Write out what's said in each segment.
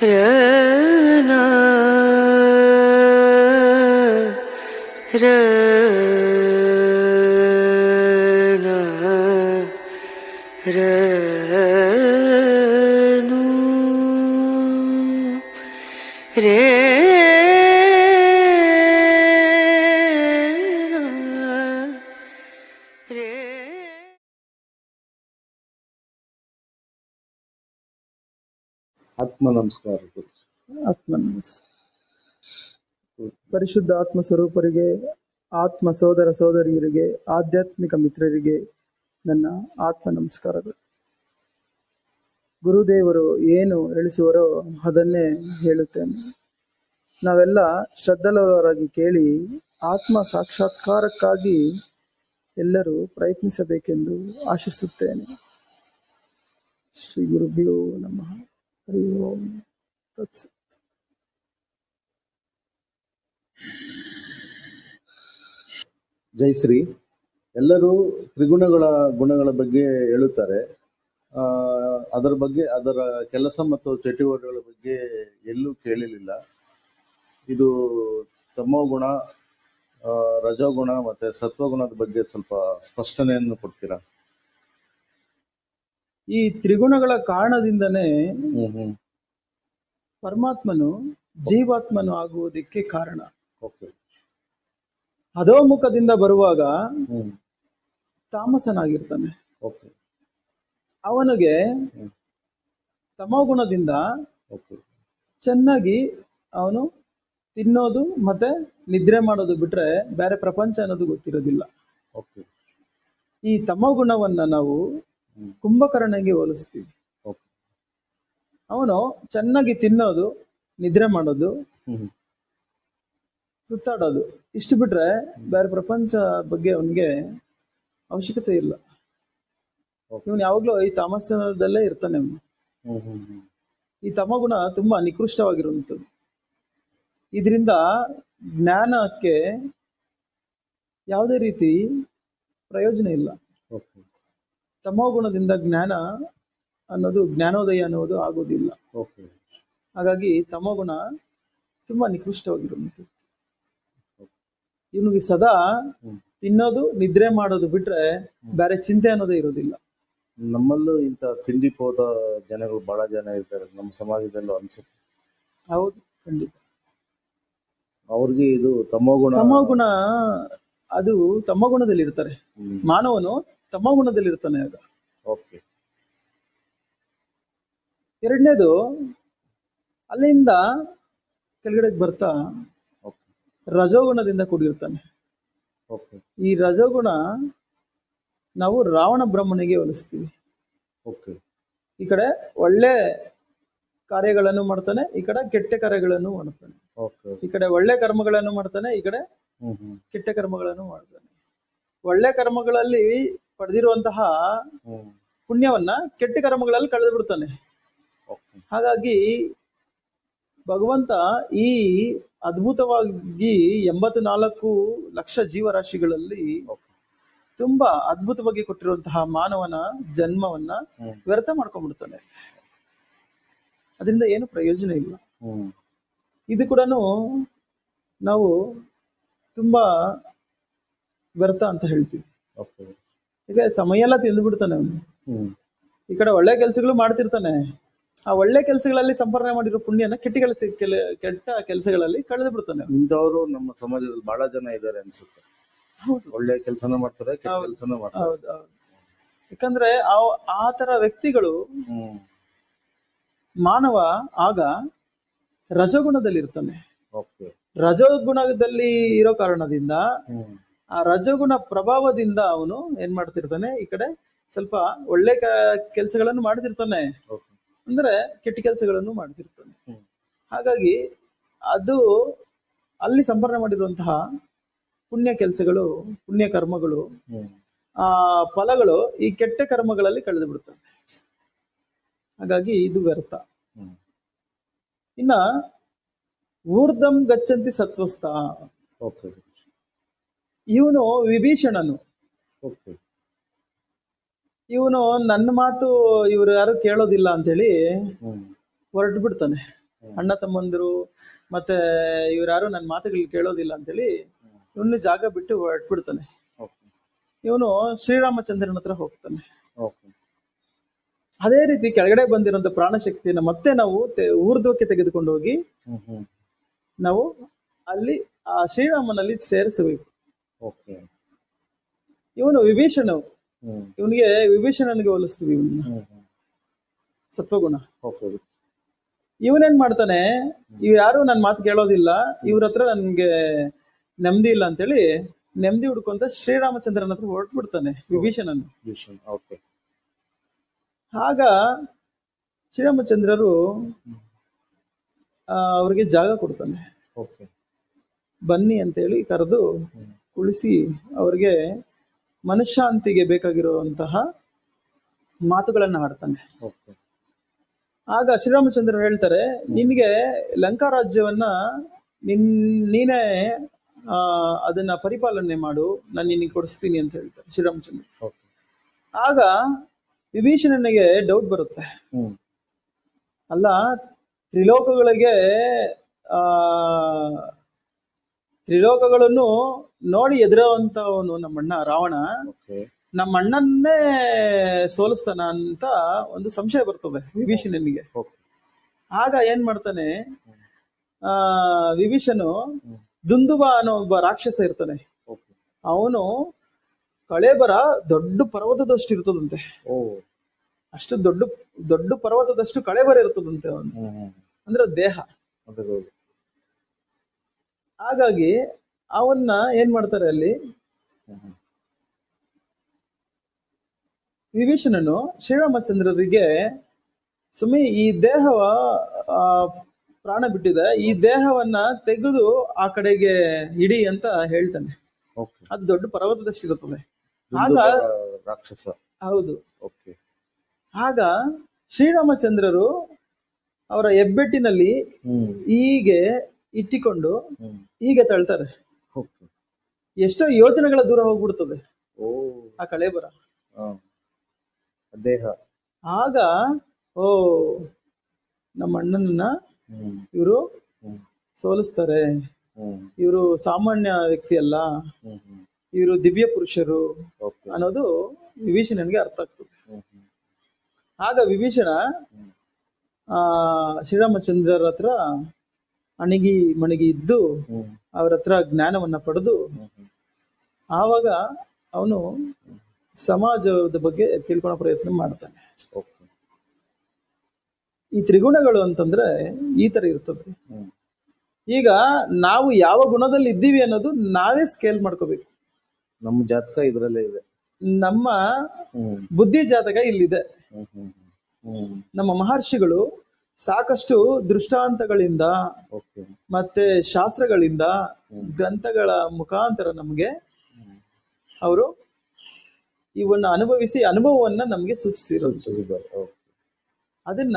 ರನ ರನ ರನು ರೇ ಆತ್ಮ ನಮಸ್ಕಾರ. ಆತ್ಮ ನಮಸ್ತೆ. ಪರಿಶುದ್ಧ ಆತ್ಮ ಸ್ವರೂಪರಿಗೆ, ಆತ್ಮ ಸೋದರ ಸೋದರಿಯರಿಗೆ, ಆಧ್ಯಾತ್ಮಿಕ ಮಿತ್ರರಿಗೆ ನನ್ನ ಆತ್ಮ ನಮಸ್ಕಾರಗಳು. ಗುರುದೇವರು ಏನು ಹೇಳಿಸುವರೋ ಅದನ್ನೇ ಹೇಳುತ್ತೇನೆ. ನಾವೆಲ್ಲ ಶ್ರದ್ಧೆಯುಳ್ಳವರಾಗಿ ಕೇಳಿ ಆತ್ಮ ಸಾಕ್ಷಾತ್ಕಾರಕ್ಕಾಗಿ ಎಲ್ಲರೂ ಪ್ರಯತ್ನಿಸಬೇಕೆಂದು ಆಶಿಸುತ್ತೇನೆ. ಶ್ರೀ ಗುರುಭ್ಯೋ ನಮಃ. ಹರಿ ಓಂ ತತ್ಸತ್. ಜೈಶ್ರೀ. ಎಲ್ಲರೂ ತ್ರಿಗುಣಗಳ ಗುಣಗಳ ಬಗ್ಗೆ ಹೇಳುತ್ತಾರೆ. ಅದರ ಬಗ್ಗೆ, ಅದರ ಕೆಲಸ ಮತ್ತು ಚಟುವಟಿಕೆಗಳ ಬಗ್ಗೆ ಎಲ್ಲೂ ಕೇಳಲಿಲ್ಲ. ಇದು ತಮೋಗುಣ, ರಜೋಗುಣ ಮತ್ತೆ ಸತ್ವಗುಣದ ಬಗ್ಗೆ ಸ್ವಲ್ಪ ಸ್ಪಷ್ಟನೆಯನ್ನು ಕೊಡ್ತೀರಾ? ಈ ತ್ರಿಗುಣಗಳ ಕಾರಣದಿಂದನೇ ಪರಮಾತ್ಮನು ಜೀವಾತ್ಮನು ಆಗುವುದಕ್ಕೆ ಕಾರಣ. ಅಧೋಮುಖದಿಂದ ಬರುವಾಗ ತಾಮಸನಾಗಿರ್ತಾನೆ. ಅವನಿಗೆ ತಮೋಗುಣದಿಂದ ಚೆನ್ನಾಗಿ ಅವನು ತಿನ್ನೋದು ಮತ್ತೆ ನಿದ್ರೆ ಮಾಡೋದು ಬಿಟ್ರೆ ಬೇರೆ ಪ್ರಪಂಚ ಅನ್ನೋದು ಗೊತ್ತಿರೋದಿಲ್ಲ. ಈ ತಮೋಗುಣವನ್ನ ನಾವು ಕುಂಭಕರ್ಣನಿಗೆ ಹೋಲಿಸ್ತೀವಿ. ಅವನು ಚೆನ್ನಾಗಿ ತಿನ್ನೋದು, ನಿದ್ರೆ ಮಾಡೋದು, ಸುತ್ತಾಡೋದು, ಇಷ್ಟು ಬಿಟ್ರೆ ಬೇರೆ ಪ್ರಪಂಚ ಬಗ್ಗೆ ಅವನಿಗೆ ಅವಶ್ಯಕತೆ ಇಲ್ಲ. ಇವನು ಯಾವಾಗ್ಲೂ ಈ ತಾಮಸದಲ್ಲೇ ಇರ್ತಾನೆ. ಅವನು ಈ ತಮಗುಣ ತುಂಬಾ ನಿಕೃಷ್ಟವಾಗಿರುವಂಥದ್ದು. ಇದರಿಂದ ಜ್ಞಾನಕ್ಕೆ ಯಾವುದೇ ರೀತಿ ಪ್ರಯೋಜನ ಇಲ್ಲ. ತಮೋಗುಣದಿಂದ ಜ್ಞಾನ ಅನ್ನೋದು, ಜ್ಞಾನೋದಯ ಅನ್ನೋದು ಆಗೋದಿಲ್ಲ. ಹಾಗಾಗಿ ತಮೋಗುಣ ತುಂಬಾ ನಿಕೃಷ್ಟವಾಗಿರುವಂಥದ್ದು. ಇವನಿಗೆ ಸದಾ ತಿನ್ನೋದು, ನಿದ್ರೆ ಮಾಡೋದು ಬಿಟ್ರೆ ಬೇರೆ ಚಿಂತೆ ಅನ್ನೋದೇ ಇರೋದಿಲ್ಲ. ನಮ್ಮಲ್ಲೂ ಇಂಥ ತಿಂಡಿ ಹೋದ ಜನಗಳು ಬಹಳ ಜನ ಇರ್ತಾರೆ, ನಮ್ಮ ಸಮಾಜದಲ್ಲೂ ಅನ್ಸುತ್ತೆ. ಹೌದು, ಖಂಡಿತ. ಅವ್ರಿಗೆ ಇದು ತಮೋಗುಣ ಅದು ತಮೋಗುಣದಲ್ಲಿ ಇರ್ತಾರೆ. ಮಾನವನು ತಮೋಗುಣದಲ್ಲಿ ಇರ್ತಾನೆ ಆಗ. ಎರಡನೇದು, ಅಲ್ಲಿಂದ ಕೆಳಗಡೆಗೆ ಬರ್ತಾ ರಜೋಗುಣದಿಂದ ಕೂಡಿರ್ತಾನೆ. ಈ ರಜೋಗುಣ ನಾವು ರಾವಣ ಬ್ರಹ್ಮನಿಗೆ ಹೋಲಿಸ್ತೀವಿ. ಈ ಕಡೆ ಒಳ್ಳೆ ಕಾರ್ಯಗಳನ್ನು ಮಾಡ್ತಾನೆ, ಈ ಕಡೆ ಕೆಟ್ಟ ಕಾರ್ಯಗಳನ್ನು ಮಾಡ್ತಾನೆ. ಈ ಕಡೆ ಒಳ್ಳೆ ಕರ್ಮಗಳನ್ನು ಮಾಡ್ತಾನೆ, ಈ ಕಡೆ ಕೆಟ್ಟ ಕರ್ಮಗಳನ್ನು ಮಾಡ್ತಾನೆ. ಒಳ್ಳೆ ಕರ್ಮಗಳಲ್ಲಿ ಪಡೆದಿರುವಂತಹ ಪುಣ್ಯವನ್ನ ಕೆಟ್ಟ ಕರ್ಮಗಳಲ್ಲಿ ಕಳೆದು ಬಿಡ್ತಾನೆ. ಹಾಗಾಗಿ ಭಗವಂತ ಈ ಅದ್ಭುತವಾಗಿ 84 ಲಕ್ಷ ಜೀವರಾಶಿಗಳಲ್ಲಿ ತುಂಬಾ ಅದ್ಭುತವಾಗಿ ಕೊಟ್ಟಿರುವಂತಹ ಮಾನವನ ಜನ್ಮವನ್ನ ವ್ಯರ್ಥ ಮಾಡ್ಕೊಂಡ್ಬಿಡ್ತಾನೆ. ಅದರಿಂದ ಏನು ಪ್ರಯೋಜನ ಇಲ್ಲ. ಇದು ಕೂಡ ನಾವು ತುಂಬಾ ವ್ಯರ್ಥ ಅಂತ ಹೇಳ್ತೀವಿ. ಈಗ ಸಮಯ ಎಲ್ಲ ತಿಂದು ಬಿಡ್ತಾನೆ ಅವನು. ಈ ಕಡೆ ಒಳ್ಳೆ ಕೆಲಸಗಳು ಮಾಡ್ತಿರ್ತಾನೆ, ಆ ಒಳ್ಳೆ ಕೆಲಸಗಳಲ್ಲಿ ಸಂಪಾದನೆ ಮಾಡಿರೋ ಪುಣ್ಯನ ಕೆಟ್ಟ ಕೆಲಸಗಳಲ್ಲಿ ಕಳೆದು ಬಿಡ್ತಾನೆ. ಇಂಥವ್ರು ನಮ್ಮ ಸಮಾಜದಲ್ಲಿ ಬಹಳ ಜನ ಇದ್ದಾರೆ ಅನ್ಸುತ್ತೆ. ಹೌದು, ಒಳ್ಳೆ ಕೆಲಸನ ಮಾಡ್ತಾರೆ, ಕೆಟ್ಟ ಕೆಲಸನ ಮಾಡ್ತಾರೆ. ಹೌದು. ಯಾಕಂದ್ರೆ ಆ ತರ ವ್ಯಕ್ತಿಗಳು ಮಾನವ ಆಗ ರಜೋಗುಣದಲ್ಲಿ ಇರ್ತಾನೆ. ರಜೋಗುಣದಲ್ಲಿ ಇರೋ ಕಾರಣದಿಂದ ಆ ರಜೋಗುಣ ಪ್ರಭಾವದಿಂದ ಅವನು ಏನ್ ಮಾಡ್ತಿರ್ತಾನೆ, ಈ ಕಡೆ ಸ್ವಲ್ಪ ಒಳ್ಳೆ ಕೆಲಸಗಳನ್ನು ಮಾಡ್ತಿರ್ತಾನೆ, ಅಂದ್ರೆ ಕೆಟ್ಟ ಕೆಲಸಗಳನ್ನು ಮಾಡ್ತಿರ್ತಾನೆ. ಹಾಗಾಗಿ ಅದು ಅಲ್ಲಿ ಸಂಪಾದನೆ ಮಾಡಿರುವಂತಹ ಪುಣ್ಯ ಕೆಲಸಗಳು, ಪುಣ್ಯ ಕರ್ಮಗಳು, ಆ ಫಲಗಳು ಈ ಕೆಟ್ಟ ಕರ್ಮಗಳಲ್ಲಿ ಕಳೆದು ಬಿಡುತ್ತವೆ. ಹಾಗಾಗಿ ಇದು ವ್ಯರ್ಥ. ಇನ್ನ ಊರ್ಧಂ ಗಚ್ಚಂತಿ ಸತ್ವಸ್ಥ. ಇವನು ವಿಭೀಷಣನು. ಇವನು ನನ್ನ ಮಾತು ಇವರು ಯಾರು ಕೇಳೋದಿಲ್ಲ ಅಂತೇಳಿ ಹೊರಟು ಬಿಡ್ತಾನೆ. ಅಣ್ಣ ತಮ್ಮಂದಿರು ಮತ್ತೆ ಇವ್ರ್ಯಾರು ನನ್ನ ಮಾತುಗಳು ಕೇಳೋದಿಲ್ಲ ಅಂತೇಳಿ ಇವನು ಜಾಗ ಬಿಟ್ಟು ಹೊರಟ್ಬಿಡ್ತಾನೆ. ಓಕೆ ಇವನು ಶ್ರೀರಾಮಚಂದ್ರನ ಹತ್ರ ಹೋಗ್ತಾನೆ. ಓಕೆ ಅದೇ ರೀತಿ ಕೆಳಗಡೆ ಬಂದಿರೋಂಥ ಪ್ರಾಣಶಕ್ತಿಯನ್ನ ಮತ್ತೆ ನಾವು ಊರ್ಧ್ವಕ್ಕೆ ತೆಗೆದುಕೊಂಡು ಹೋಗಿ ಹ್ಮ್ ಹ್ಮ್ ನಾವು ಅಲ್ಲಿ ಆ ಶ್ರೀರಾಮನಲ್ಲಿ ಸೇರಿಸಬೇಕು. ಓಕೆ ಇವನು ವಿಭೀಷಣ, ಹ್ಮ್ ಇವನಿಗೆ ವಿಭೀಷಣನಿಗೆ ಹೋಲಿಸ್ತೀವಿ ಇವನ್ನ, ಹ್ಮ್ ಹ್ಮ್ ಸತ್ವಗುಣ. ಓಕೆ ಇವನೇನ್ ಮಾಡ್ತಾನೆ, ಇವ್ ಯಾರು ನನ್ನ ಮಾತು ಕೇಳೋದಿಲ್ಲ, ಇವ್ರ ಹತ್ರ ನನ್ಗೆ ನೆಮ್ಮದಿ ಇಲ್ಲ ಅಂತೇಳಿ ನೆಮ್ಮದಿ ಹುಡ್ಕೊಂತ ಶ್ರೀರಾಮಚಂದ್ರನ ಹತ್ರ ಹೊರಟ್ಬಿಡ್ತಾನೆ ವಿಭೀಷಣನು. ವಿಷನ್ ಓಕೆ ಆಗ ಶ್ರೀರಾಮಚಂದ್ರರು ಅವ್ರಿಗೆ ಜಾಗ ಕೊಡ್ತಾನೆ. ಓಕೆ ಬನ್ನಿ ಅಂತೇಳಿ ಕರೆದು ಕುಳಿಸಿ ಅವ್ರಿಗೆ ಮನಃಶಾಂತಿಗೆ ಬೇಕಾಗಿರುವಂತಹ ಮಾತುಗಳನ್ನ ಆಡ್ತಾನೆ. ಓಕೆ ಆಗ ಶ್ರೀರಾಮಚಂದ್ರರು ಹೇಳ್ತಾರೆ, ನಿನಗೆ ಲಂಕಾ ರಾಜ್ಯವನ್ನ ನೀನೇ ಅದನ್ನ ಪರಿಪಾಲನೆ ಮಾಡು, ನಾನು ನಿನಗೆ ಕೊಡಿಸ್ತೀನಿ ಅಂತ ಹೇಳ್ತಾರೆ ಶ್ರೀರಾಮಚಂದ್ರ. ಓಕೆ ಆಗ ವಿಭೀಷಣನಿಗೆ ಡೌಟ್ ಬರುತ್ತೆ, ಹ್ಮ್ ಅಲ್ಲ ತ್ರಿಲೋಕಗಳಿಗೆ ತ್ರಿಲೋಕಗಳನ್ನು ನೋಡಿ ಎದುರುವಂತವನು ನಮ್ಮಣ್ಣ ರಾವಣ, ಓಕೆ ನಮ್ಮ ಅಣ್ಣನ್ನೇ ಸೋಲಿಸ್ತಾನ ಅಂತ ಒಂದು ಸಂಶಯ ಬರ್ತದೆ ವಿಭೀಷಣನಿಗೆ. ಓಕೆ ಆಗ ಏನ್ ಮಾಡ್ತಾನೆ, ವಿಭೀಷಣನು ದುಂದುಬ ಅನ್ನೋ ಒಬ್ಬ ರಾಕ್ಷಸ ಇರ್ತಾನೆ. ಓಕೆ ಅವನು ಕಳೇಬರ ದೊಡ್ಡ ಪರ್ವತದಷ್ಟು ಇರ್ತದಂತೆ, ಓ ಅಷ್ಟು ದೊಡ್ಡ ದೊಡ್ಡ ಪರ್ವತದಷ್ಟು ಕಳೇಬರ ಇರ್ತದಂತೆ ಅವನು, ಹ್ಮ್ ಹ್ಮ್ ಅಂದ್ರೆ ದೇಹ. ಅದೇ ಹಾಗಾಗಿ ಅವನ್ನ ಏನ್ ಮಾಡ್ತಾರೆ ಅಲ್ಲಿ ಹ್ಮ್ ವಿಭೀಷಣನು ಶ್ರೀರಾಮಚಂದ್ರರಿಗೆ, ಈ ದೇಹವ ಪ್ರಾಣ ಬಿಟ್ಟಿದೆ, ಈ ದೇಹವನ್ನ ತೆಗೆದು ಆ ಕಡೆಗೆ ಇಡಿ ಅಂತ ಹೇಳ್ತಾನೆ. ಓಕೆ ಅದು ದೊಡ್ಡ ಪರ್ವತದಷ್ಟಿರುತ್ತದೆ. ಆಗ ರಾಕ್ಷಸ ಹೌದು. ಓಕೆ ಆಗ ಶ್ರೀರಾಮಚಂದ್ರರು ಅವರ ಹೆಬ್ಬೆಟ್ಟಿನಲ್ಲಿ ಹ್ಮ್ ಹೀಗೆ ಇಟ್ಟಿಕೊಂಡು ಹ್ಮ್ ಹೀಗೆ ತಳ್ತಾರೆ. ಓಕೆ ಎಷ್ಟೋ ಯೋಜನೆಗಳ ದೂರ ಹೋಗ್ಬಿಡ್ತದೆ ಓ ಆ ಕಳೇಬರ. ಹಾ ದೇಹ ಆಗ ಓ ನಮ್ಮ ಅಣ್ಣನನ್ನ ಹ್ಮ್ ಇವರು ಹ್ಮ್ ಸೋಲಿಸ್ತಾರೆ, ಹ್ಮ್ ಇವರು ಸಾಮಾನ್ಯ ವ್ಯಕ್ತಿ ಅಲ್ಲ, ಹ್ಮ್ ಹ್ಮ್ ಇವರು ದಿವ್ಯ ಪುರುಷರು ಓಕೆ ಅನ್ನೋದು ವಿಭೀಷಣನಿಗೆ ಅರ್ಥ ಆಗ್ತದೆ. ಹ್ಮ್ ಹ್ಮ್ ಆಗ ವಿಭೀಷಣ ಶ್ರೀರಾಮಚಂದ್ರರ ಹತ್ರ ಅಣಗಿ ಮಣಗಿ ಇದ್ದು ಹ್ಮ್ ಅವ್ರ ಹತ್ರ ಜ್ಞಾನವನ್ನ ಪಡೆದು ಆವಾಗ ಅವನು ಸಮಾಜದ ಬಗ್ಗೆ ತಿಳ್ಕೊಳೋ ಪ್ರಯತ್ನ ಮಾಡ್ತಾನೆ. ಓಕೆ ಈ ತ್ರಿಗುಣಗಳು ಅಂತಂದ್ರೆ ಈ ತರ ಇರ್ತದೆ. ಹ್ಮ್ ಈಗ ನಾವು ಯಾವ ಗುಣದಲ್ಲಿ ಇದ್ದೀವಿ ಅನ್ನೋದು ನಾವೇ ಸ್ಕೇಲ್ ಮಾಡ್ಕೋಬೇಕು. ನಮ್ಮ ಜಾತಕ ಇದ್ರಲ್ಲೇ ಇದೆ. ನಮ್ಮ ಹ್ಮ್ ಬುದ್ಧಿ ಜಾತಕ ಇಲ್ಲಿದೆ. ಹ್ಮ್ ಹ್ಮ್ ಹ್ಮ್ ನಮ್ಮ ಮಹರ್ಷಿಗಳು ಸಾಕಷ್ಟು ದೃಷ್ಟಾಂತಗಳಿಂದ ಓಕೆ ಮತ್ತೆ ಶಾಸ್ತ್ರಗಳಿಂದ ಗ್ರಂಥಗಳ ಮುಖಾಂತರ ನಮಗೆ ಅವರು ಇವನ್ನ ಅನುಭವಿಸಿ ಅನುಭವವನ್ನ ನಮಗೆ ಸೂಚಿಸಿರೋದು. ಅದನ್ನ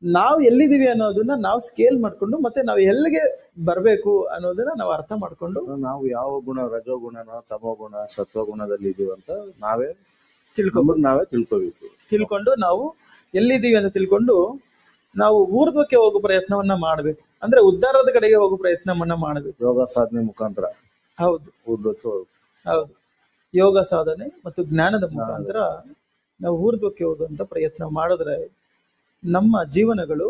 ನಾವು ಎಲ್ಲಿದ್ದೀವಿ ಅನ್ನೋದನ್ನ ನಾವು ಸ್ಕೇಲ್ ಮಾಡ್ಕೊಂಡು ಮತ್ತೆ ನಾವು ಎಲ್ಲಿಗೆ ಬರಬೇಕು ಅನ್ನೋದನ್ನ ನಾವು ಅರ್ಥ ಮಾಡ್ಕೊಂಡು ನಾವು ಯಾವ ಗುಣ ರಜೋಗುಣನ ತಮೋಗುಣ ಸತ್ವಗುಣದಲ್ಲಿ ಇದೀವಿ ಅಂತ ನಾವೇ ತಿಳ್ಕೊಂಡು ನಾವು ಎಲ್ಲಿದ್ದೀವಿ ಅಂತ ತಿಳ್ಕೊಂಡು ನಾವು ಊರ್ಧ್ವಕ್ಕೆ ಹೋಗೋ ಪ್ರಯತ್ನವನ್ನ ಮಾಡಬೇಕು. ಅಂದ್ರೆ ಉದ್ಧಾರದ ಕಡೆಗೆ ಹೋಗೋ ಪ್ರಯತ್ನವನ್ನ ಮಾಡಬೇಕು ಯೋಗ ಸಾಧನೆ ಮುಖಾಂತರ. ಹೌದು ಊರ್ಧ್ವಕ್ಕೆ ಹೌದು, ಯೋಗ ಸಾಧನೆ ಮತ್ತು ಜ್ಞಾನದ ಮುಖಾಂತರ ನಾವು ಊರ್ಧ್ವಕ್ಕೆ ಹೋಗುವಂತ ಪ್ರಯತ್ನ ಮಾಡಿದ್ರೆ ನಮ್ಮ ಜೀವನಗಳು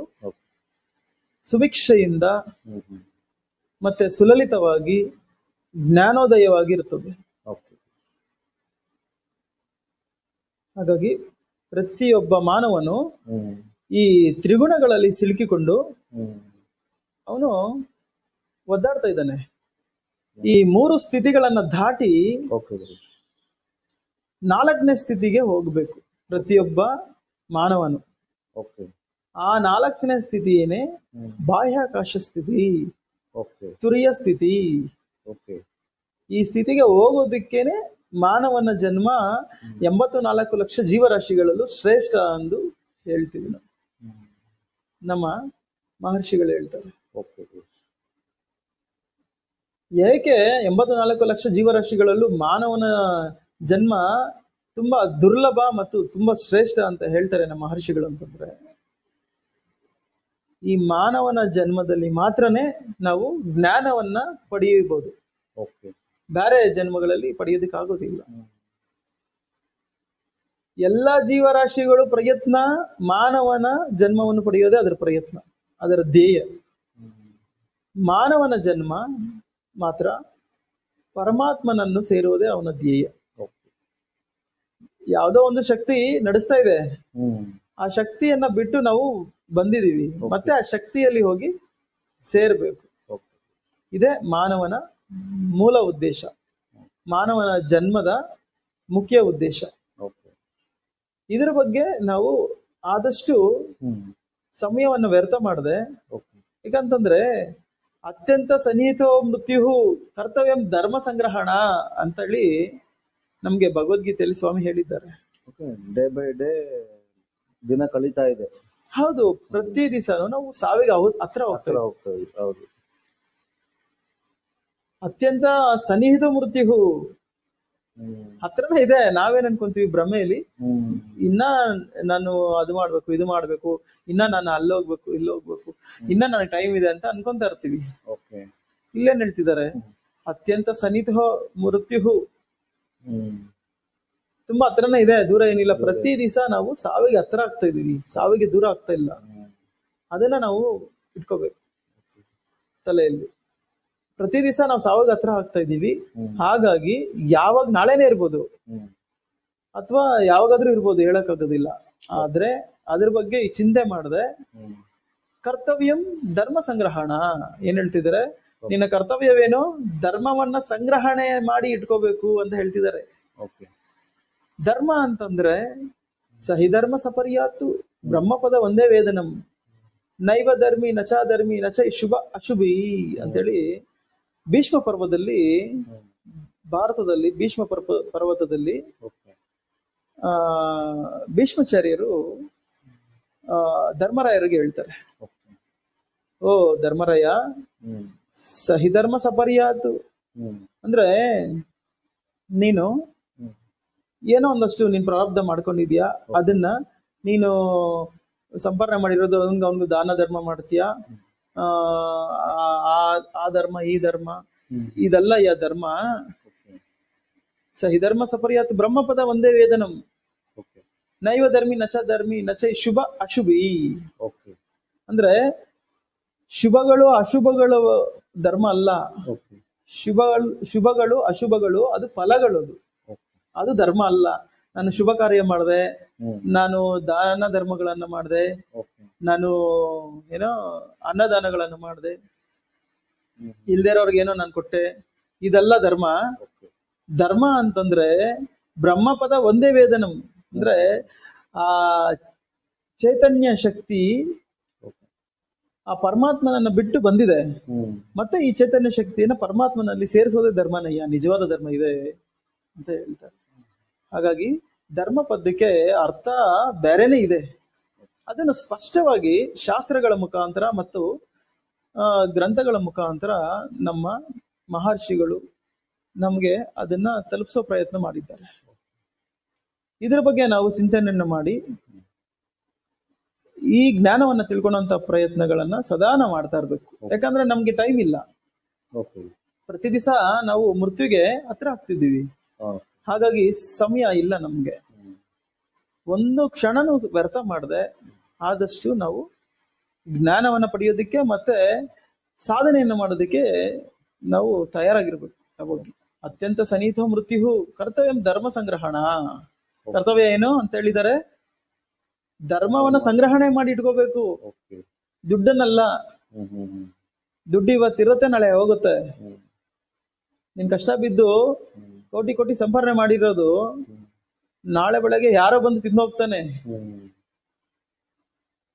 ಸುಭಿಕ್ಷೆಯಿಂದ ಮತ್ತೆ ಸುಲಲಿತವಾಗಿ ಜ್ಞಾನೋದಯವಾಗಿರುತ್ತದೆ. ಹಾಗಾಗಿ ಪ್ರತಿಯೊಬ್ಬ ಮಾನವನು ಈ ತ್ರಿಗುಣಗಳಲ್ಲಿ ಸಿಲುಕಿಕೊಂಡು ಅವನು ಒದ್ದಾಡ್ತಾ ಇದ್ದಾನೆ. ಈ ಮೂರು ಸ್ಥಿತಿಗಳನ್ನ ದಾಟಿ 4ನೇ ಸ್ಥಿತಿಗೆ ಹೋಗ್ಬೇಕು ಪ್ರತಿಯೊಬ್ಬ ಮಾನವನು. ಆ 4ನೇ ಸ್ಥಿತಿ ಏನೇ ಬಾಹ್ಯಾಕಾಶ ಸ್ಥಿತಿ, ತುರಿಯ ಸ್ಥಿತಿ. ಈ ಸ್ಥಿತಿಗೆ ಹೋಗೋದಿಕ್ಕೇನೆ ಮಾನವನ ಜನ್ಮ 84 ಲಕ್ಷ ಜೀವರಾಶಿಗಳಲ್ಲೂ ಶ್ರೇಷ್ಠ ಎಂದು ಹೇಳ್ತೀವಿ ನಾವು. ನಮ್ಮ ಮಹರ್ಷಿಗಳು ಹೇಳ್ತಾರೆ. ಏಕೆ 84 ಲಕ್ಷ ಜೀವರಾಶಿಗಳಲ್ಲೂ ಮಾನವನ ಜನ್ಮ ತುಂಬಾ ದುರ್ಲಭ ಮತ್ತು ತುಂಬಾ ಶ್ರೇಷ್ಠ ಅಂತ ಹೇಳ್ತಾರೆ ನಮ್ಮ ಮಹರ್ಷಿಗಳು ಅಂತಂದ್ರೆ, ಈ ಮಾನವನ ಜನ್ಮದಲ್ಲಿ ಮಾತ್ರನೇ ನಾವು ಜ್ಞಾನವನ್ನ ಪಡೆಯಬಹುದು. ಓಕೆ. ಬೇರೆ ಜನ್ಮಗಳಲ್ಲಿ ಪಡೆಯೋದಕ್ಕಾಗೋದಿಲ್ಲ. ಎಲ್ಲಾ ಜೀವರಾಶಿಗಳು ಪ್ರಯತ್ನ ಮಾನವನ ಜನ್ಮವನ್ನು ಪಡೆಯೋದೇ ಅದರ ಪ್ರಯತ್ನ, ಅದರ ಧ್ಯೇಯ. ಮಾನವನ ಜನ್ಮ ಮಾತ್ರ ಪರಮಾತ್ಮನನ್ನು ಸೇರುವುದೇ ಅವನ ಧ್ಯೇಯ. ಯಾವುದೋ ಒಂದು ಶಕ್ತಿ ನಡೆಸ್ತಾ ಇದೆ, ಆ ಶಕ್ತಿಯನ್ನ ಬಿಟ್ಟು ನಾವು ಬಂದಿದೀವಿ, ಮತ್ತೆ ಆ ಶಕ್ತಿಯಲ್ಲಿ ಹೋಗಿ ಸೇರ್ಬೇಕು. ಇದೇ ಮಾನವನ ಮೂಲ ಉದ್ದೇಶ, ಮಾನವನ ಜನ್ಮದ ಮುಖ್ಯ ಉದ್ದೇಶ. ಇದರ ಬಗ್ಗೆ ನಾವು ಆದಷ್ಟು ಸಮಯವನ್ನು ವ್ಯರ್ಥ ಮಾಡದೆ, ಯಾಕಂತಂದ್ರೆ ಅತ್ಯಂತ ಸನ್ನಿಹಿತೋ ಮೃತ್ಯು ಕರ್ತವ್ಯಂ ಧರ್ಮ ಸಂಗ್ರಹಣ ಅಂತೇಳಿ ನಮ್ಗೆ ಭಗವದ್ಗೀತೆಯಲ್ಲಿ ಸ್ವಾಮಿ ಹೇಳಿದ್ದಾರೆ. ಡೇ ಬೈ ಡೇ ದಿನ ಕಳೀತಾ ಇದೆ. ಹೌದು, ಪ್ರತಿ ದಿವಸನೂ ನಾವು ಸಾವಿಗೆ ಹತ್ರ ಹೋಗ್ತೇವೆ. ಹೌದು. ಅತ್ಯಂತ ಸನ್ನಿಹಿತ ಮೃತ್ಯು ಹತ್ರನೇ ಇದೆ. ನಾವೇನ್ ಅನ್ಕೊಂತೀವಿ ಭ್ರಮೆಯಲ್ಲಿ, ಇನ್ನ ನಾನು ಅದು ಮಾಡ್ಬೇಕು, ಇದು ಮಾಡ್ಬೇಕು, ಇನ್ನ ನಾನು ಅಲ್ಲೋಗ್ಬೇಕು, ಇಲ್ಲೋಗ್ಬೇಕು, ಇನ್ನ ನನಗೆ ಟೈಮ್ ಇದೆ ಅಂತ ಅನ್ಕೊಂತಾ ಇರ್ತೀವಿ. ಇಲ್ಲೇನ್ ಹೇಳ್ತಿದ್ದಾರೆ, ಅತ್ಯಂತ ಸನ್ನಿಹಿತ ಮೃತ್ಯು ತುಂಬಾ ಹತ್ರನೇ ಇದೆ, ದೂರ ಏನಿಲ್ಲ. ಪ್ರತಿ ದಿವಸ ನಾವು ಸಾವಿಗೆ ಹತ್ರ ಆಗ್ತಾ ಇದೀವಿ, ಸಾವಿಗೆ ದೂರ ಆಗ್ತಾ ಇಲ್ಲ. ಅದನ್ನ ನಾವು ಇಟ್ಕೋಬೇಕು ತಲೆಯಲ್ಲಿ. ಪ್ರತಿ ದಿವಸ ನಾವು ಸಾವಿಗೆ ಹತ್ರ ಆಗ್ತಾ ಇದೀವಿ. ಹಾಗಾಗಿ ಯಾವಾಗ ನಾಳೆನೇ ಇರ್ಬೋದು ಅಥವಾ ಯಾವಾಗಾದ್ರೂ ಇರ್ಬೋದು, ಹೇಳಕ್ಕಾಗೋದಿಲ್ಲ. ಆದ್ರೆ ಅದ್ರ ಬಗ್ಗೆ ಚಿಂತೆ ಮಾಡದೆ ಕರ್ತವ್ಯಂ ಧರ್ಮ ಸಂಗ್ರಹಣ ಏನ್ ಹೇಳ್ತಿದ್ದಾರೆ, ನಿನ್ನ ಕರ್ತವ್ಯವೇನು, ಧರ್ಮವನ್ನ ಸಂಗ್ರಹಣೆ ಮಾಡಿ ಇಟ್ಕೋಬೇಕು ಅಂತ ಹೇಳ್ತಿದ್ದಾರೆ. ಧರ್ಮ ಅಂತಂದ್ರೆ ಸಹಿ ಧರ್ಮ ಸಪರ್ಯಾತು ಬ್ರಹ್ಮಪದ ಒಂದೇ ವೇದನಂ ನೈವ ಧರ್ಮಿ ನಚ ಧರ್ಮಿ ನಚ ಶುಭ ಅಶುಭಿ ಅಂತೇಳಿ ಭೀಷ್ಮ ಪರ್ವದಲ್ಲಿ, ಭಾರತದಲ್ಲಿ ಭೀಷ್ಮ ಪರ್ವತದಲ್ಲಿ ಭೀಷ್ಮಾಚಾರ್ಯರು ಧರ್ಮರಾಯರಿಗೆ ಹೇಳ್ತಾರೆ, ಓ ಧರ್ಮರಾಯ, ಸಹಿ ಧರ್ಮ ಸಪರ್ಯಾತು ಅಂದ್ರೆ ನೀನು ಏನೋ ಒಂದಷ್ಟು ನೀನ್ ಪ್ರಾರಬ್ಧ ಮಾಡ್ಕೊಂಡಿದ್ಯಾ, ಅದನ್ನ ನೀನು ಸಂಪಾದನೆ ಮಾಡಿರೋದು ಅವನ್ಗೂ ದಾನ ಧರ್ಮ ಮಾಡ್ತೀಯಾ, ಆ ಧರ್ಮ ಈ ಧರ್ಮ ಇದೆಲ್ಲ ಯಾ ಧರ್ಮ. ಸಹಿ ಧರ್ಮ ಸಪರ್ಯಾತ್ ಬ್ರಹ್ಮಪದ ಒಂದೇ ವೇದನಂ ನೈವ ಧರ್ಮಿ ನಚ ಧರ್ಮಿ ನಚ ಶುಭ ಅಶುಭಿ ಅಂದ್ರೆ ಶುಭಗಳು ಅಶುಭಗಳು ಧರ್ಮ ಅಲ್ಲ. ಶುಭಗಳು ಅಶುಭಗಳು ಅದು ಫಲಗಳು, ಅದು ಧರ್ಮ ಅಲ್ಲ. ನಾನು ಶುಭ ಕಾರ್ಯ ಮಾಡಿದೆ, ನಾನು ದಾನ ಧರ್ಮಗಳನ್ನ ಮಾಡಿದೆ, ನಾನು ಏನೋ ಅನ್ನದಾನಗಳನ್ನು ಮಾಡಿದೆ, ಇಲ್ದೇರೋರ್ಗೆ ಏನೋ ನಾನು ಕೊಟ್ಟೆ, ಇದೆಲ್ಲ ಧರ್ಮ. ಧರ್ಮ ಅಂತಂದ್ರೆ ಬ್ರಹ್ಮಪದ ಒಂದೇ ವೇದನಂ ಅಂದ್ರೆ ಆ ಚೈತನ್ಯ ಶಕ್ತಿ ಆ ಪರಮಾತ್ಮನನ್ನ ಬಿಟ್ಟು ಬಂದಿದೆ, ಮತ್ತೆ ಈ ಚೈತನ್ಯ ಶಕ್ತಿಯನ್ನ ಪರಮಾತ್ಮನಲ್ಲಿ ಸೇರಿಸೋದೇ ಧರ್ಮನಯ್ಯ, ನಿಜವಾದ ಧರ್ಮ ಇದೆ ಅಂತ ಹೇಳ್ತಾರೆ. ಹಾಗಾಗಿ ಧರ್ಮ ಪದಕ್ಕೆ ಅರ್ಥ ಬೇರೆನೇ ಇದೆ. ಅದನ್ನು ಸ್ಪಷ್ಟವಾಗಿ ಶಾಸ್ತ್ರಗಳ ಮುಖಾಂತರ ಮತ್ತು ಗ್ರಂಥಗಳ ಮುಖಾಂತರ ನಮ್ಮ ಮಹರ್ಷಿಗಳು ನಮ್ಗೆ ಅದನ್ನ ತಲುಪಿಸೋ ಪ್ರಯತ್ನ ಮಾಡಿದ್ದಾರೆ. ಇದರ ಬಗ್ಗೆ ನಾವು ಚಿಂತನೆಯನ್ನು ಮಾಡಿ ಈ ಜ್ಞಾನವನ್ನ ತಿಳ್ಕೊಳ್ಳುವಂತ ಪ್ರಯತ್ನಗಳನ್ನ ಸದಾನ ಮಾಡ್ತಾ ಇರ್ಬೇಕು. ಯಾಕಂದ್ರೆ ನಮ್ಗೆ ಟೈಮ್ ಇಲ್ಲ, ಪ್ರತಿ ದಿವಸ ನಾವು ಮೃತ್ಯುಗೆ ಹತ್ರ ಆಗ್ತಿದ್ದೀವಿ. ಹಾಗಾಗಿ ಸಮಯ ಇಲ್ಲ ನಮ್ಗೆ. ಒಂದು ಕ್ಷಣನೂ ವ್ಯರ್ಥ ಮಾಡದೆ ಆದಷ್ಟು ನಾವು ಜ್ಞಾನವನ್ನ ಪಡೆಯೋದಕ್ಕೆ ಮತ್ತೆ ಸಾಧನೆಯನ್ನು ಮಾಡೋದಕ್ಕೆ ನಾವು ತಯಾರಾಗಿರ್ಬೇಕು. ಯಾವಾಗ ಅತ್ಯಂತ ಸನ್ನಿಹಿತ ಮೃತ್ಯು ಕರ್ತವ್ಯಂ ಧರ್ಮ ಸಂಗ್ರಹಣ. ಕರ್ತವ್ಯ ಏನು ಅಂತ ಹೇಳಿದ್ದಾರೆ, ಧರ್ಮವನ್ನ ಸಂಗ್ರಹಣೆ ಮಾಡಿ ಇಟ್ಕೋಬೇಕು, ದುಡ್ಡನ್ನಲ್ಲ. ದುಡ್ಡು ಇವತ್ತಿರುತ್ತೆ, ನಾಳೆ ಹೋಗುತ್ತೆ. ನಿನ್ ಕಷ್ಟ ಬಿದ್ದು ಕೋಟಿ ಕೋಟಿ ಸಂಪಾದನೆ ಮಾಡಿರೋದು ನಾಳೆ ಬೆಳಗ್ಗೆ ಯಾರೋ ಬಂದು ತಿಂದೋಗ್ತಾನೆ,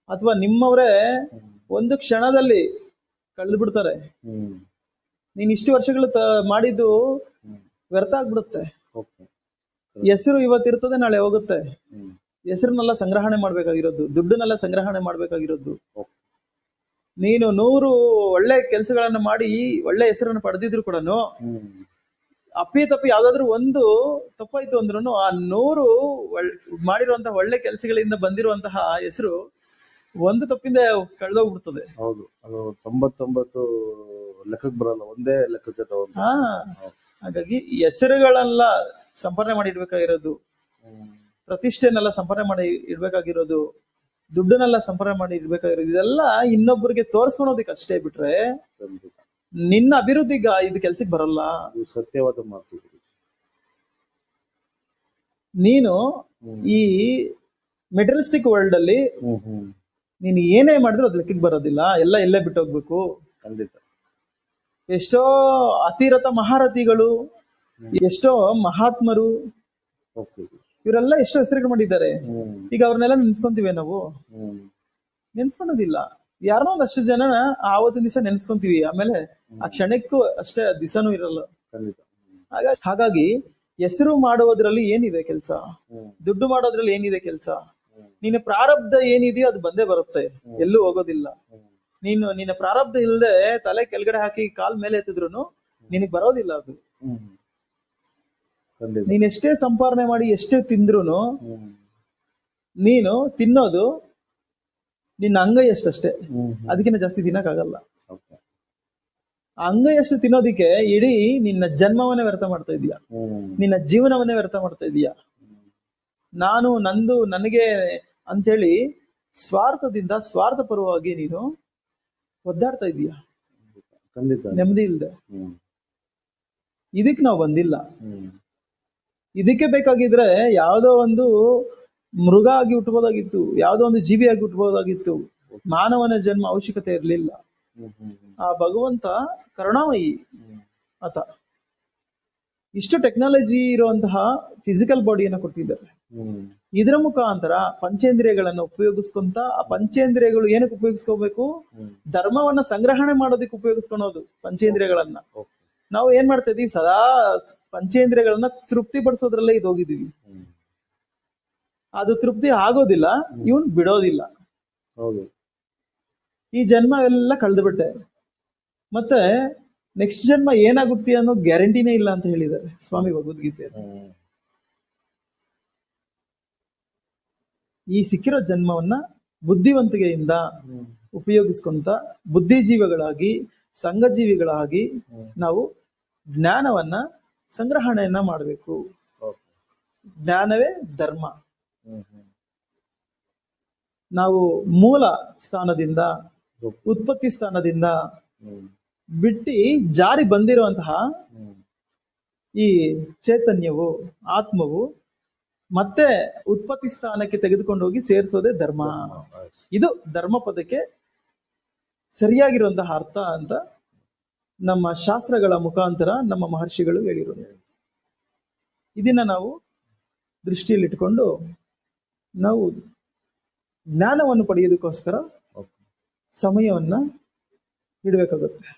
ಅಥವಾ ನಿಮ್ಮವರೇ ಒಂದು ಕ್ಷಣದಲ್ಲಿ ಕಳೆದು ಬಿಡ್ತಾರೆ. ನೀನ್ ಇಷ್ಟು ವರ್ಷಗಳು ಮಾಡಿದ್ದು ವ್ಯರ್ಥ ಆಗ್ಬಿಡುತ್ತೆ. ಹೆಸರು ಇವತ್ತಿರ್ತದೆ, ನಾಳೆ ಹೋಗುತ್ತೆ. ಹೆಸರನ್ನೆಲ್ಲ ಸಂಗ್ರಹಣೆ ಮಾಡ್ಬೇಕಾಗಿರೋದು, ದುಡ್ಡನ್ನೆಲ್ಲ ಸಂಗ್ರಹಣೆ ಮಾಡ್ಬೇಕಾಗಿರೋದು. ನೀನು 100 ಒಳ್ಳೆ ಕೆಲಸಗಳನ್ನ ಮಾಡಿ ಒಳ್ಳೆ ಹೆಸರನ್ನು ಪಡೆದಿದ್ರು ಕೂಡ ಅಪ್ಪಿ ತಪ್ಪಿ ಯಾವ್ದಾದ್ರು ಒಂದು ತಪ್ಪಾಯ್ತು ಅಂದ್ರೂ ಆ 100 ಮಾಡಿರುವಂತಹ ಒಳ್ಳೆ ಕೆಲಸಗಳಿಂದ ಬಂದಿರುವಂತಹ ಹೆಸರು ಒಂದು ತಪ್ಪಿಂದ ಕಳೆದೋಗ್ಬಿಡ್ತದೆ. ಹೌದು, ಅದು 99 ಲೆಕ್ಕಕ್ಕೆ ಬರಲ್ಲ, ಒಂದೇ ಲೆಕ್ಕಕ್ಕೆ ತಗೊಂಡು. ಹಾ, ಹಾಗಾಗಿ ಹೆಸರುಗಳೆಲ್ಲ ಸಂಪಾದನೆ ಮಾಡಿ ಇಡ್ಬೇಕಾಗಿರೋದು, ಪ್ರತಿಷ್ಠೆನೆಲ್ಲ ಸಂಪಾದನೆ ಮಾಡಿ ಇಡ್ಬೇಕಾಗಿರೋದು, ದುಡ್ಡನ್ನೆಲ್ಲ ಸಂಪಾದನೆ ಮಾಡಿ ಇಡ್ಬೇಕಾಗಿರೋದು, ಇದೆಲ್ಲ ಇನ್ನೊಬ್ಬರಿಗೆ ತೋರ್ಸ್ಕೊಳೋದಕ್ಕೆ ಅಷ್ಟೇ ಬಿಟ್ರೆ ಖಂಡಿತ. ನಿನ್ನ ಅಭಿವೃದ್ಧಿಗ ಇದು ಕೆಲ್ಸಕ್ಕೆ ಬರಲ್ಲ. ಇದು ಸತ್ಯವಾದ ಮಾತು ಗುರುಜಿ. ನೀನು ಈ ಮೆಟೀರಿಯಲಿಸ್ಟಿಕ್ ವರ್ಲ್ಡ್ ಅಲ್ಲಿ ಹ್ಮ್ ನೀನು ಏನೇ ಮಾಡಿದ್ರು ಅದು ಲೆಕ್ಕಕ್ಕೆ ಬರೋದಿಲ್ಲ, ಎಲ್ಲ ಎಲ್ಲೇ ಬಿಟ್ಟು ಹೋಗ್ಬೇಕು. ಖಂಡಿತ. ಎಷ್ಟೋ ಅತಿರಥ ಮಹಾರಥಿಗಳು, ಎಷ್ಟೋ ಮಹಾತ್ಮರು, ಓಕೆ. ಇವರೆಲ್ಲ ಎಷ್ಟೋ ಹೆಸರುಗಳು ಮಾಡಿದ್ದಾರೆ. ಈಗ ಅವ್ರನ್ನೆಲ್ಲ ನೆನ್ಸ್ಕೊಂತೀವಿ ನಾವು? ನೆನ್ಸ್ಕೊಳೋದಿಲ್ಲ. ಯಾರನ್ನೋ ಒಂದಷ್ಟು ಜನ ಆವತ್ತಿನ ದಿವಸ ನೆನ್ಸ್ಕೊಂತೀವಿ, ಆಮೇಲೆ ಆ ಕ್ಷಣಕ್ಕೂ ಅಷ್ಟೇ ದಿವಸನೂ ಇರಲ್ಲ. ಖಂಡಿತ. ಹಾಗಾಗಿ ಹೆಸರು ಮಾಡುವುದ್ರಲ್ಲಿ ಏನಿದೆ ಕೆಲಸ, ದುಡ್ಡು ಮಾಡೋದ್ರಲ್ಲಿ ಏನಿದೆ ಕೆಲಸ, ನಿನ್ನ ಪ್ರಾರಬ್ಧ ಏನಿದೆಯೋ ಅದು ಬಂದೇ ಬರುತ್ತೆ, ಎಲ್ಲೂ ಹೋಗೋದಿಲ್ಲ. ನಿನ್ನ ಪ್ರಾರಬ್ಧ ಇಲ್ಲದೆ ತಲೆ ಕೆಳಗಡೆ ಹಾಕಿ ಕಾಲ್ ಮೇಲೆ ಎತ್ತಿದ್ರು ನಿನಗ್ ಬರೋದಿಲ್ಲ ಅದು. ನೀನ್ ಎಷ್ಟೇ ಸಂಪಾದನೆ ಮಾಡಿ ಎಷ್ಟೇ ತಿಂದ್ರು ನೀನು ತಿನ್ನೋದು ನಿನ್ನ ಅಂಗೈ ಅಷ್ಟೇ, ಅದಕ್ಕಿಂತ ಜಾಸ್ತಿ ತಿನ್ನಕ್ಕಾಗಲ್ಲ. ಆ ಅಂಗೈ ಅಷ್ಟು ತಿನ್ನೋದಿಕ್ಕೆ ಇಡೀ ನಿನ್ನ ಜನ್ಮವನ್ನೇ ವ್ಯರ್ಥ ಮಾಡ್ತಾ ಇದೀಯ, ನಿನ್ನ ಜೀವನವನ್ನೇ ವ್ಯರ್ಥ ಮಾಡ್ತಾ ಇದೀಯ. ನಾನು ನಂದು ನನಗೆ ಅಂತೇಳಿ ಸ್ವಾರ್ಥದಿಂದ ಸ್ವಾರ್ಥ ಪರವಾಗಿ ನೀನು ಒದ್ದಾಡ್ತಾ ಇದೀಯ, ನೆಮ್ಮದಿ ಇಲ್ಲದೆ. ಇದಕ್ಕೆ ನಾವು ಬಂದಿಲ್ಲ. ಇದಕ್ಕೆ ಬೇಕಾಗಿದ್ರೆ ಯಾವುದೋ ಒಂದು ಮೃಗ ಆಗಿ ಹುಟ್ಟಬಹುದಾಗಿತ್ತು, ಯಾವುದೋ ಒಂದು ಜೀವಿ ಆಗಿ ಹುಟ್ಟಬಹುದಾಗಿತ್ತು. ಮಾನವನ ಜನ್ಮ ಅವಶ್ಯಕತೆ ಇರಲಿಲ್ಲ. ಆ ಭಗವಂತ ಕರುಣಾಮಯಿ ಆತ. ಇಷ್ಟು ಟೆಕ್ನಾಲಜಿ ಇರುವಂತಹ ಫಿಸಿಕಲ್ ಬಾಡಿಯನ್ನ ಕೊಟ್ಟಿದ್ದಾರೆ. ಇದರ ಮುಖಾಂತರ ಪಂಚೇಂದ್ರಿಯಗಳನ್ನ ಉಪಯೋಗಿಸ್ಕೊಂತ, ಆ ಪಂಚೇಂದ್ರಿಯಗಳು ಏನಕ್ಕೆ ಉಪಯೋಗಿಸ್ಕೋಬೇಕು? ಧರ್ಮವನ್ನ ಸಂಗ್ರಹಣೆ ಮಾಡೋದಕ್ಕೆ ಉಪಯೋಗಿಸ್ಕೊಳೋದು ಪಂಚೇಂದ್ರಿಯಗಳನ್ನ. ನಾವು ಏನ್ ಮಾಡ್ತಾ ಇದೀವಿ? ಸದಾ ಪಂಚೇಂದ್ರಿಯಗಳನ್ನ ತೃಪ್ತಿ ಪಡಿಸೋದ್ರಲ್ಲೇ ಇದು ಹೋಗಿದೀವಿ. ಅದು ತೃಪ್ತಿ ಆಗೋದಿಲ್ಲ, ಇವನ್ ಬಿಡೋದಿಲ್ಲ. ಈ ಜನ್ಮ ಎಲ್ಲ ಕಳೆದು ಬಿಟ್ಟೆ, ಮತ್ತೆ ನೆಕ್ಸ್ಟ್ ಜನ್ಮ ಏನಾಗುತ್ತೀಯ ಅನ್ನೋ ಗ್ಯಾರಂಟಿನೇ ಇಲ್ಲ ಅಂತ ಹೇಳಿದ್ದಾರೆ ಸ್ವಾಮಿ ಭಗವದ್ಗೀತೆ. ಈ ಸಿಕ್ಕಿರೋ ಜನ್ಮವನ್ನ ಬುದ್ಧಿವಂತಿಕೆಯಿಂದ ಉಪಯೋಗಿಸ್ಕೊಂತ ಬುದ್ಧಿಜೀವಿಗಳಾಗಿ, ಸಂಘಜೀವಿಗಳಾಗಿ ನಾವು ಜ್ಞಾನವನ್ನ ಸಂಗ್ರಹಣೆಯನ್ನ ಮಾಡಬೇಕು. ಜ್ಞಾನವೇ ಧರ್ಮ. ನಾವು ಮೂಲ ಸ್ಥಾನದಿಂದ, ಉತ್ಪತ್ತಿ ಸ್ಥಾನದಿಂದ ಬಿಟ್ಟು ಜಾರಿ ಬಂದಿರುವಂತಹ ಈ ಚೈತನ್ಯವು, ಆತ್ಮವು ಮತ್ತೆ ಉತ್ಪತ್ತಿ ಸ್ಥಾನಕ್ಕೆ ತೆಗೆದುಕೊಂಡು ಹೋಗಿ ಸೇರಿಸೋದೇ ಧರ್ಮ. ಇದು ಧರ್ಮ ಪದಕ್ಕೆ ಸರಿಯಾಗಿರುವಂತಹ ಅರ್ಥ ಅಂತ ನಮ್ಮ ಶಾಸ್ತ್ರಗಳ ಮುಖಾಂತರ ನಮ್ಮ ಮಹರ್ಷಿಗಳು ಹೇಳಿರುವಂಥದ್ದು. ಇದನ್ನ ನಾವು ದೃಷ್ಟಿಯಲ್ಲಿಟ್ಟುಕೊಂಡು ನಾವು ಜ್ಞಾನವನ್ನು ಪಡೆಯೋದಕ್ಕೋಸ್ಕರ ಸಮಯವನ್ನ ಇಡಬೇಕಾಗುತ್ತೆ.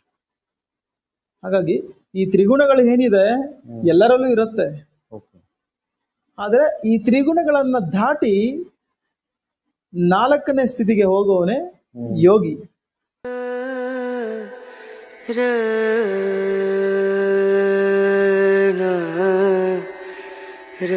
ಹಾಗಾಗಿ ಈ ತ್ರಿಗುಣಗಳು ಏನಿದೆ ಎಲ್ಲರಲ್ಲೂ ಇರುತ್ತೆ. ಆದ್ರೆ ಈ ತ್ರಿಗುಣಗಳನ್ನ ದಾಟಿ 4ನೇ ಸ್ಥಿತಿಗೆ ಹೋಗುವವನೇ ಯೋಗಿ. ರ